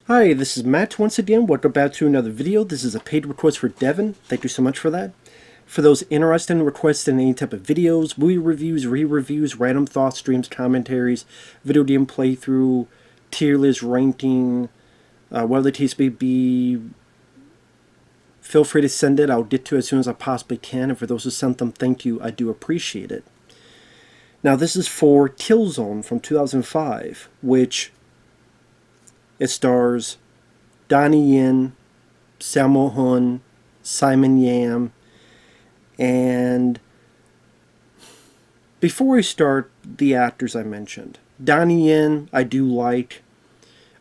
Hi, this is Matt once again. Welcome back to another video. This is a paid request for Devon. Thank you so much for that. For those interested in requesting any type of videos, movie reviews, re-reviews, random thoughts, streams, commentaries, video game playthrough, tier list ranking, whatever the case may be, feel free to send it. I'll get to it as soon as I possibly can. And for those who sent them, thank you. I do appreciate it. Now, this is for Killzone from 2005, which it stars Donnie Yen, Sammo Hung, Simon Yam, and before we start, the actors I mentioned. Donnie Yen, I do like.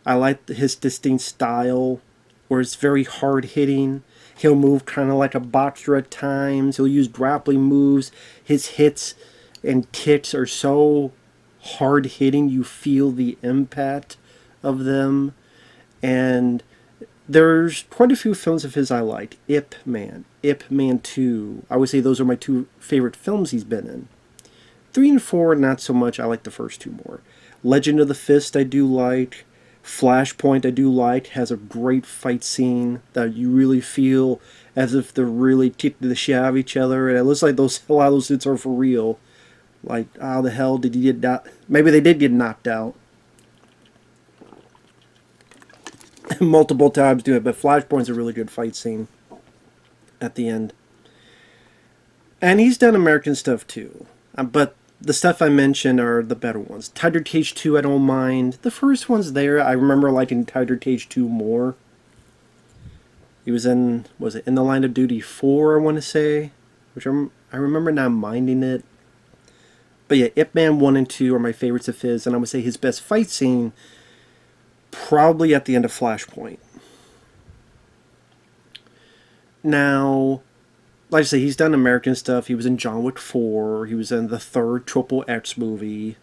I like his distinct style, where it's very hard-hitting. He'll move kind of like a boxer at times. He'll use grappling moves. His hits and kicks are so hard-hitting, you feel the impact of them. And there's quite a few films of his I like. Ip Man 2. I would say those are my two favorite films he's been in. 3 and 4, not so much. I like the first two more. Legend of the Fist, I do like. Flashpoint, I do like. Has a great fight scene that you really feel as if they're really kicking the shit out of each other. And it looks like a lot of those hits are for real. Like, how the hell did he get knocked? Maybe they did get knocked out multiple times doing it, but Flashpoint's a really good fight scene at the end. And he's done American stuff too. But the stuff I mentioned are the better ones. Tiger Cage 2, I don't mind. The first one's there. I remember liking Tiger Cage 2 more. He was in, was it In the Line of Duty 4, I want to say? Which I remember not minding it. But yeah, Ip Man 1 and 2 are my favorites of his, and I would say his best fight scene probably at the end of Flashpoint. Now, like I say, he's done American stuff. He was in John Wick 4. He was in the third Triple X movie.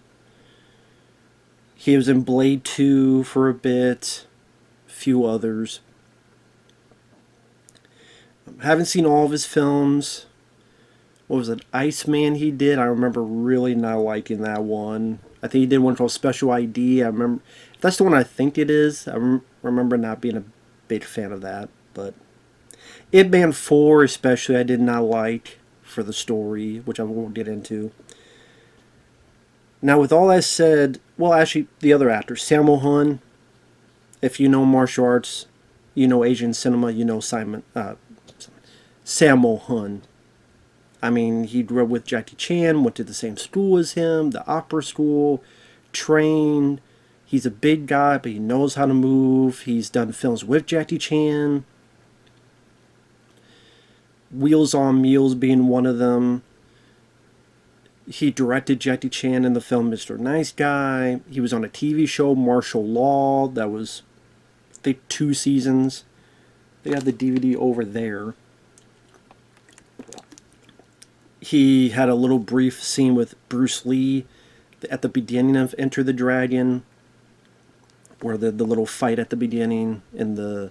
He was in Blade 2 for a bit. A few others. Haven't seen all of his films. What was it? Iceman he did. I remember really not liking that one. I think he did one called Special ID. I remember that's the one I think it is. I remember not being a big fan of that. But Ip Man 4 especially I did not like for the story, which I won't get into. Now with all that said, well actually the other actor, Sammo Hung, if you know martial arts, you know Asian cinema, you know Sammo Hung. I mean, he grew up with Jackie Chan, went to the same school as him, the opera school, trained. He's a big guy, but he knows how to move. He's done films with Jackie Chan. Wheels on Meals being one of them. He directed Jackie Chan in the film Mr. Nice Guy. He was on a TV show, Martial Law, that was, I think, 2 seasons. They have the DVD over there. He had a little brief scene with Bruce Lee at the beginning of Enter the Dragon, where the little fight at the beginning in the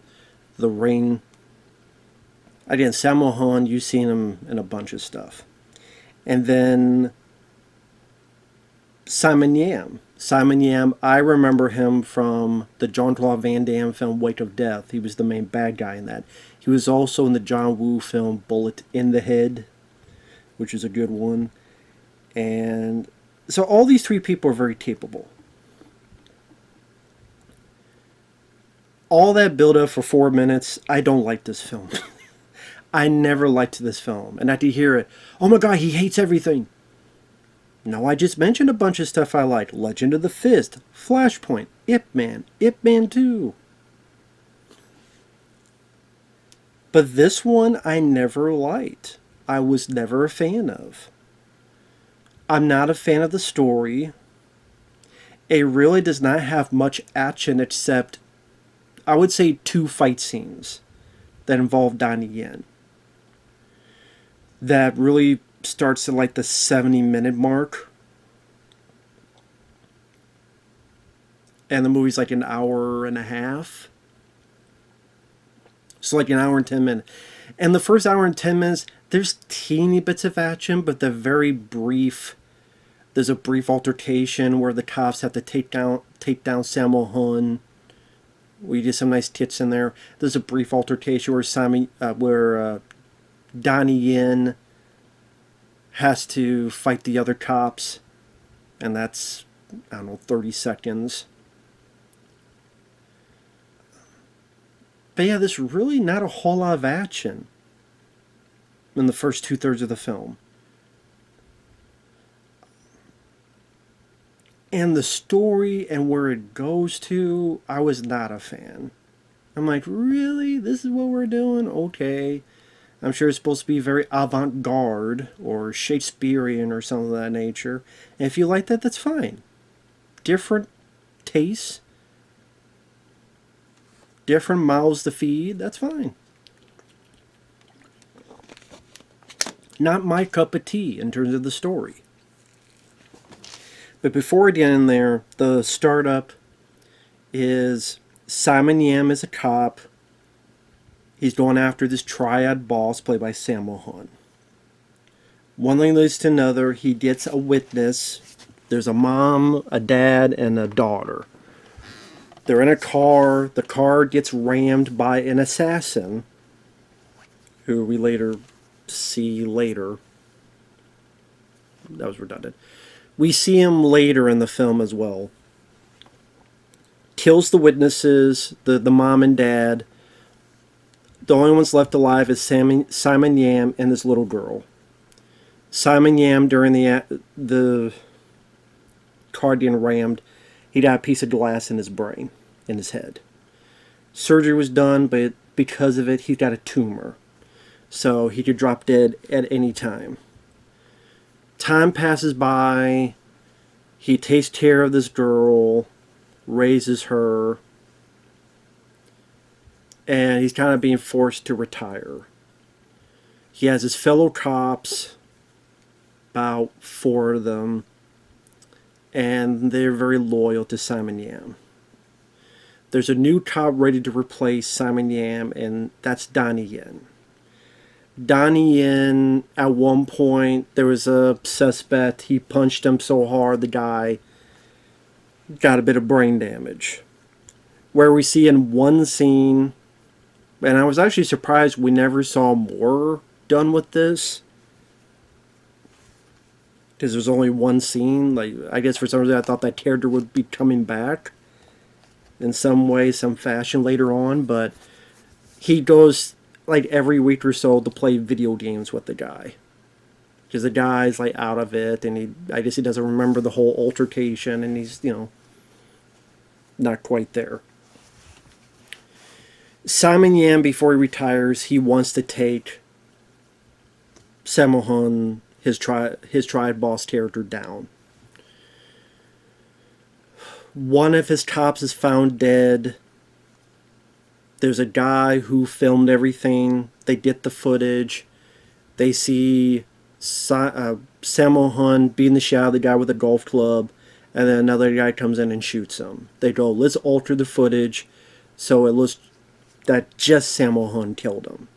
ring. Again, Sammo Hung, you've seen him in a bunch of stuff. And then Simon Yam. Simon Yam, I remember him from the Jean-Claude Van Damme film Wake of Death. He was the main bad guy in that. He was also in the John Woo film Bullet in the Head, which is a good one. And so all these 3 people are very capable. All that build up for 4 minutes, I don't like this film. I never liked this film. And after you hear it, oh my god, he hates everything. No, I just mentioned a bunch of stuff I like. Legend of the Fist, Flashpoint, Ip Man 2. But this one I never liked. I was never a fan of. I'm not a fan of the story. It really does not have much action except, I would say, 2 fight scenes that involve Donnie Yen. That really starts at like the 70-minute mark. And the movie's like an hour and a half. So like an hour and 10 minutes. And the first hour and 10 minutes, there's teeny bits of action, but they're very brief. There's a brief altercation where the cops have to take down Sammo Hung. We did some nice tits in there. There's a brief altercation where Donnie Yen has to fight the other cops, and that's, I don't know, 30 seconds. But yeah, there's really not a whole lot of action in the first 2/3 of the film. And the story and where it goes to, I was not a fan. I'm like, really? This is what we're doing? Okay. I'm sure it's supposed to be very avant-garde or Shakespearean or something of that nature. And if you like that, that's fine. Different tastes, different mouths to feed, that's fine. Not my cup of tea in terms of the story. But before we get in there, the startup is Simon Yam is a cop. He's going after this triad boss played by Sammo Hung. One thing leads to another. He gets a witness. There's a mom, a dad, and a daughter. They're in a car. The car gets rammed by an assassin, who we later see later. That was redundant. We see him later in the film as well. Kills the witnesses, the mom and dad. The only ones left alive is Simon Yam and this little girl. Simon Yam, during the car getting rammed, he got a piece of glass in his brain, in his head. Surgery was done, but because of it, he got a tumor. So he could drop dead at any time. Time passes by. He takes care of this girl, raises her, and he's kind of being forced to retire. He has his fellow cops, about 4 of them, and they're very loyal to Simon Yam. There's a new cop ready to replace Simon Yam, and that's Donnie Yen. Donnie Yen, at one point, there was a suspect. He punched him so hard the guy got a bit of brain damage. Where we see in one scene, and I was actually surprised we never saw more done with this, because there's only one scene. Like, I guess for some reason I thought that character would be coming back in some way, some fashion later on, but he goes like every week or so to play video games with the guy, because the guy's like out of it, and I guess he doesn't remember the whole altercation, and he's, not quite there. Simon Yam, before he retires, he wants to take Sammo Hung, his triad boss character, down. One of his cops is found dead. There's a guy who filmed everything. They get the footage. They see Sammo Hung beating the shit out of the guy with a golf club, and then another guy comes in and shoots him. They go, let's alter the footage so it looks that just Sammo Hung killed him.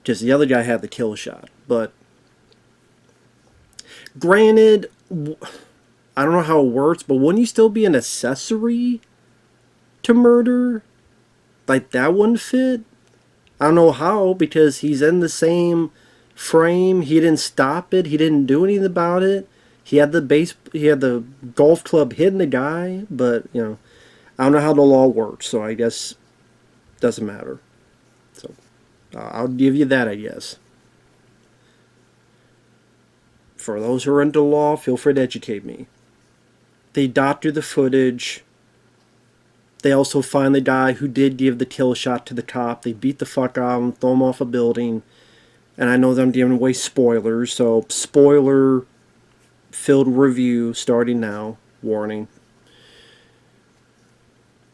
Because the other guy had the kill shot. But granted, I don't know how it works, but wouldn't you still be an accessory to murder? Like, that wouldn't fit? I don't know how, because he's in the same frame. He didn't stop it. He didn't do anything about it. He had the golf club hitting the guy, but, I don't know how the law works, so I guess it doesn't matter. So, I'll give you that, I guess. For those who are into law, feel free to educate me. They doctor the footage. They also find the guy who did give the kill shot to the cop. They beat the fuck out of him, throw him off a building. And I know that I'm giving away spoilers, so spoiler-filled review starting now. Warning.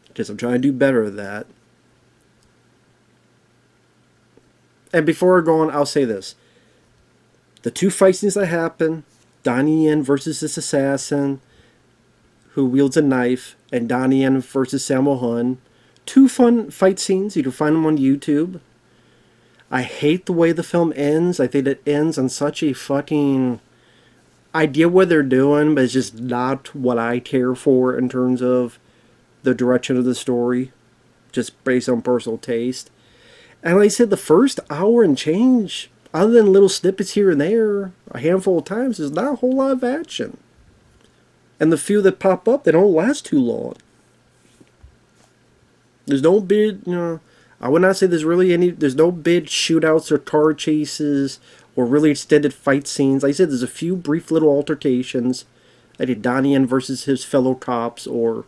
Because I'm trying to do better at that. And before I go on, I'll say this. The 2 fight scenes that happen, Donnie Yen versus this assassin who wields a knife, and Donnie Yen versus Sammo Hung. 2 fun fight scenes. You can find them on YouTube. I hate the way the film ends. I think it ends on such a fucking... I get what they're doing, but it's just not what I care for in terms of the direction of the story. just based on personal taste. And like I said, the first hour and change, other than little snippets here and there, a handful of times, there's not a whole lot of action. And the few that pop up, they don't last too long. There's no big, I would not say there's no big shootouts or car chases or really extended fight scenes. Like I said, there's a few brief little altercations. I did Donnie Yen versus his fellow cops, or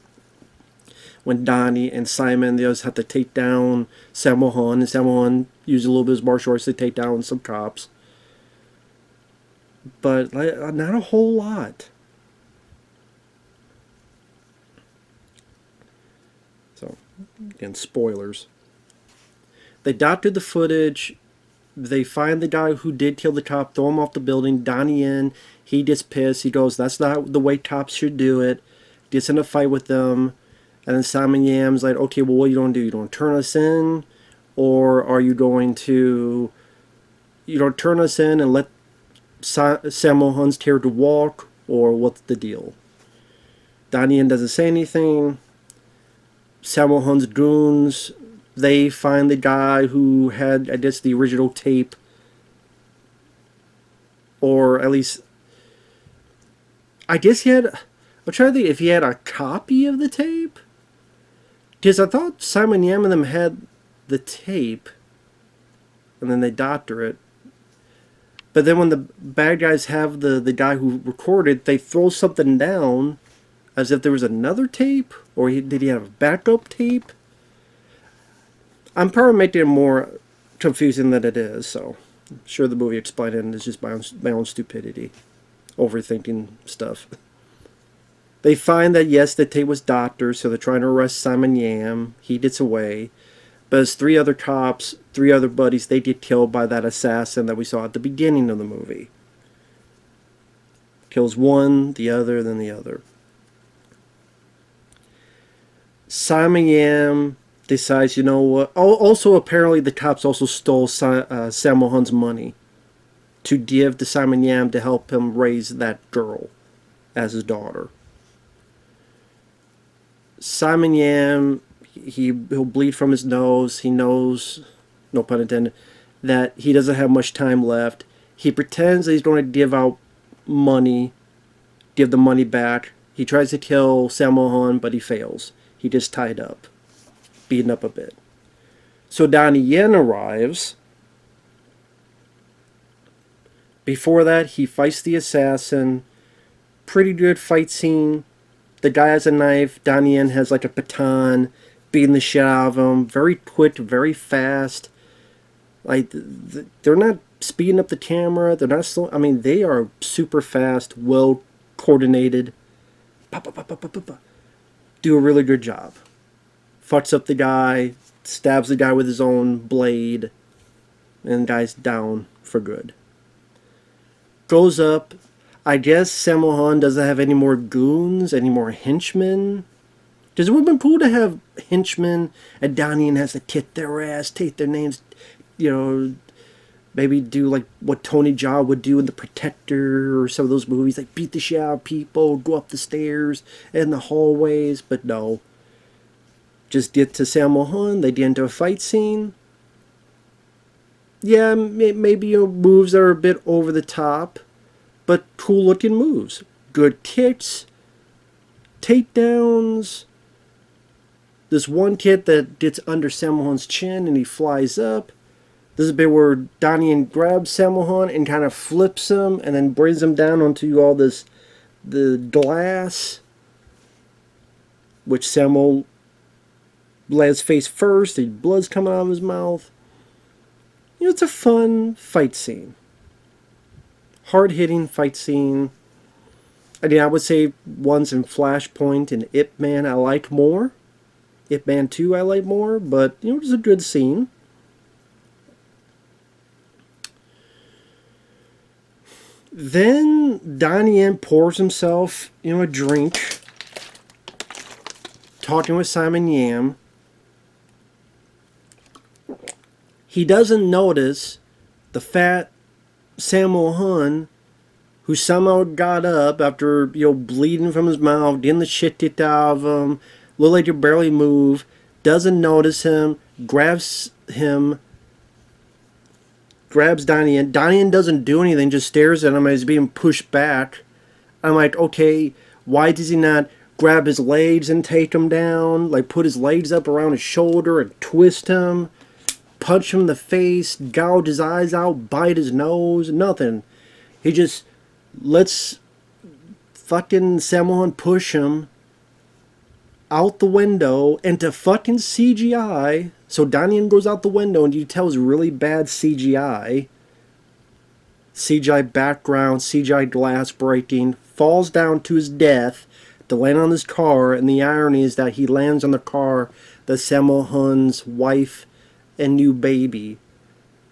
when Donnie and Simon, the others, have to take down Sammo Hung, and Sammo Hung uses a little bit of martial arts to take down some cops. But not a whole lot. So, again, spoilers. They doctored the footage. They find the guy who did kill the cop, throw him off the building. Donnie Yen, he gets pissed. He goes, that's not the way cops should do it. Gets in a fight with them. And then Simon Yam's like, okay, well, what are you going to do? You don't turn us in? Or are you going to, turn us in and let Sammo Hung's character walk? Or what's the deal? Donnie Yen doesn't say anything. Sammo Hung's goons, they find the guy who had, I guess, the original tape. Or at least, I guess he had, I'm trying to think if he had a copy of the tape. Because I thought Simon Yam and them had the tape, and then they doctor it. But then when the bad guys have the guy who recorded, they throw something down as if there was another tape, or did he have a backup tape? I'm probably making it more confusing than it is, so I'm sure the movie explained it, and it's just my own stupidity, overthinking stuff. They find that, yes, the tape was doctored, so they're trying to arrest Simon Yam. He gets away. But as three other cops, three other buddies, they get killed by that assassin that we saw at the beginning of the movie. Kills one, the other, then the other. Simon Yam decides, you know what? Also, apparently, the cops also stole Sammo Hung's money to give to Simon Yam to help him raise that girl as his daughter. Simon Yam, he'll bleed from his nose. He knows, no pun intended, that he doesn't have much time left. He pretends that he's going to give out money, give the money back. He tries to kill Sammo Hung, but he fails. He gets tied up, beaten up a bit. So Donnie Yen arrives. Before that, he fights the assassin. Pretty good fight scene. The guy has a knife. Donnie Yen has like a baton, beating the shit out of him. Very quick, very fast. Like, they're not speeding up the camera. They're not slow. I mean, they are super fast, well coordinated. Do a really good job. Fucks up the guy, stabs the guy with his own blade, and the guy's down for good. Goes up. I guess Sammo Hung doesn't have any more goons, any more henchmen. Because it would have been cool to have henchmen, and Donnie Yen has to kick their ass, take their names, maybe do like what Tony Jaa would do in The Protector or some of those movies, like beat the shit out of people, go up the stairs and the hallways. But no. Just get to Sammo Hung, they get into a fight scene. Yeah, maybe moves are a bit over the top, but cool looking moves. Good kicks, takedowns. This one kid that gets under Sammo Hung's chin and he flies up. This is a bit where Donnie Yen grabs Sammo Hung and kind of flips him and then brings him down onto all the glass, which Sammo lands face first. The blood's coming out of his mouth. It's a fun fight scene. Hard-hitting fight scene. I mean, I would say ones in Flashpoint and Ip Man I like more. Ip Man 2 I like more, but, it was a good scene. Then Donnie Yen pours himself, a drink. Talking with Simon Yam. He doesn't notice the fat Sammo Hung, who somehow got up after, bleeding from his mouth, getting the shit kicked out of him, looked like he could barely move, doesn't notice him, grabs Donnie Yen. Donnie Yen doesn't do anything, just stares at him as he's being pushed back. I'm like, okay, why does he not grab his legs and take him down? Like, put his legs up around his shoulder and twist him, punch him in the face, gouge his eyes out, bite his nose, nothing. He just lets fucking Sammo Hung push him out the window into fucking CGI. So Donnie Yen goes out the window and you tell it's really bad CGI. CGI background, CGI glass breaking, falls down to his death to land on his car, and the irony is that he lands on the car that Sammo Hung's wife and new baby,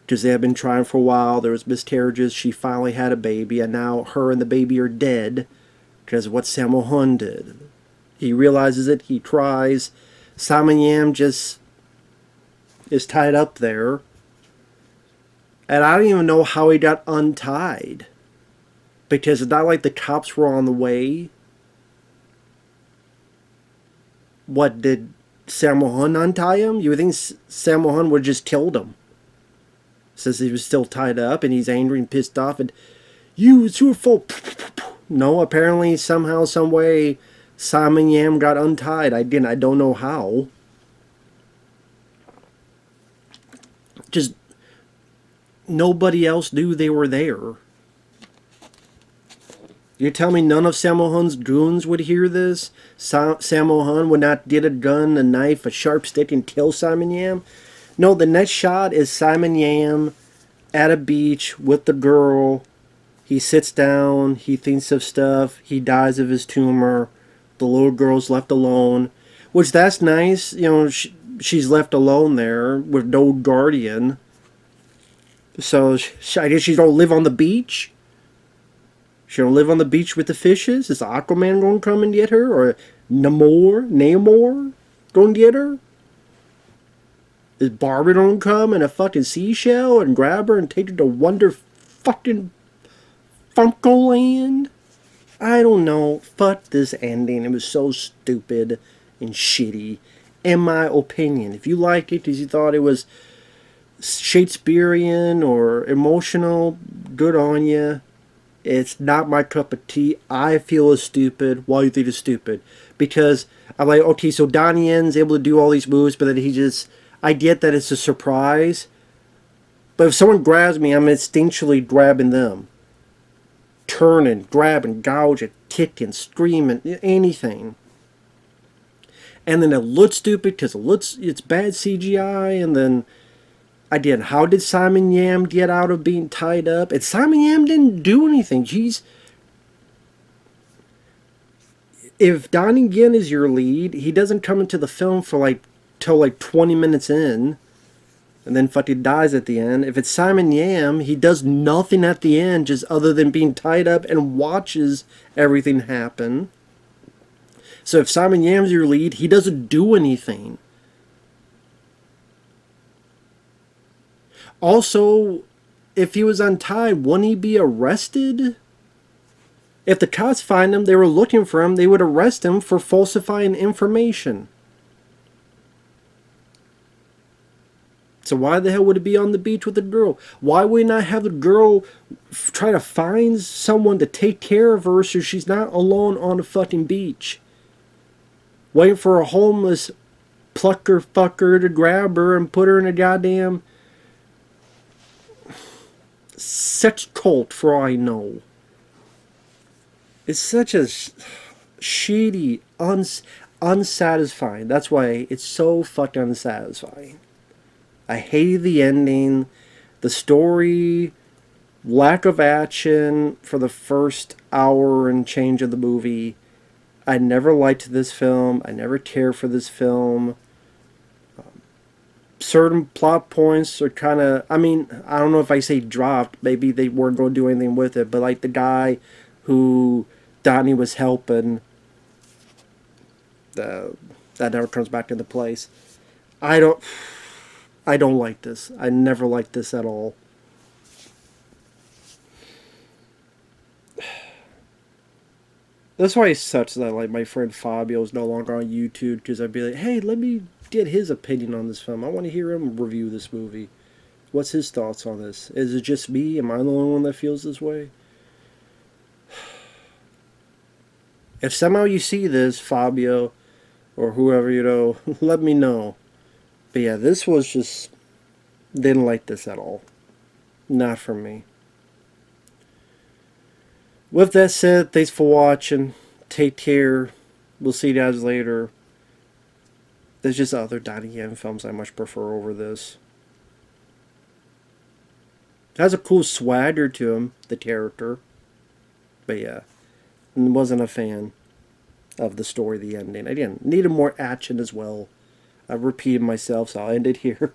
because they have been trying for a while, there was miscarriages, she finally had a baby, and now her and the baby are dead because of what Sammo Hung did. He realizes it, he cries, Simon Yam just is tied up there. And I don't even know how he got untied. Because it's not like the cops were on the way. What, did Sammo Hung untie him? You would think Sammo Hung would have just killed him. Says he was still tied up and he's angry and pissed off and, it's your fault. No, apparently somehow, some way, Simon Yam got untied. I don't know how. Just nobody else knew they were there. You tell me none of Sammo Hung's goons would hear this? Sammo Hung would not get a gun, a knife, a sharp stick and kill Simon Yam? No, the next shot is Simon Yam at a beach with the girl. He sits down, he thinks of stuff, he dies of his tumor. The little girl's left alone. Which, that's nice. You know, she's left alone there with no guardian. So, I guess she's going to live on the beach? She's going to live on the beach with the fishes? Is Aquaman going to come and get her? Or Namor going to get her? Is Barbie going to come in a fucking seashell and grab her and take her to Wonder fucking Funko Land? I don't know. Fuck this ending. It was so stupid and shitty. In my opinion. If you liked it because you thought it was Shakespearean or emotional, good on you. It's not my cup of tea. I feel it's stupid. Why do you think it's stupid? Because I'm like, okay, so Donnie Yen's able to do all these moves, but then he just, I get that it's a surprise. But if someone grabs me, I'm instinctually grabbing them. Turning, grabbing, gouging, kicking, screaming, anything. And then it looks stupid because it's bad CGI, and then how did Simon Yam get out of being tied up? And Simon Yam didn't do anything. Jeez. If Donnie Yen is your lead, he doesn't come into the film for till 20 minutes in, and then fucking dies at the end. If it's Simon Yam, he does nothing at the end just other than being tied up and watches everything happen. So if Simon Yam's your lead, he doesn't do anything. Also, if he was untied, wouldn't he be arrested? If the cops find him, they were looking for him, they would arrest him for falsifying information. So why the hell would it be on the beach with the girl? Why would not have the girl try to find someone to take care of her so she's not alone on the fucking beach? Waiting for a homeless plucker fucker to grab her and put her in a goddamn sex cult for all I know. It's such a shitty, unsatisfying. That's why it's so fucking unsatisfying. I hated the ending, the story, lack of action for the first hour and change of the movie. I never liked this film. I never cared for this film. Certain plot points are kind of, I don't know if I say dropped. Maybe they weren't going to do anything with it. But like the guy who Donnie was helping, that never comes back into place. I don't like this. I never liked this at all. That's why it sucks that like my friend Fabio is no longer on YouTube, because I'd be like, hey, let me get his opinion on this film. I want to hear him review this movie. What's his thoughts on this? Is it just me? Am I the only one that feels this way? If somehow you see this, Fabio, or whoever, let me know. But yeah, this was just... Didn't like this at all. Not for me. With that said, thanks for watching. Take care. We'll see you guys later. There's just other Donnie Yen films I much prefer over this. It has a cool swagger to him, the character. But yeah, wasn't a fan of the story, the ending. Again, needed more action as well. I repeated myself, so I'll end it here.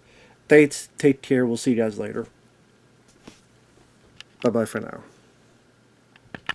Thanks, take care, we'll see you guys later. Bye-bye for now.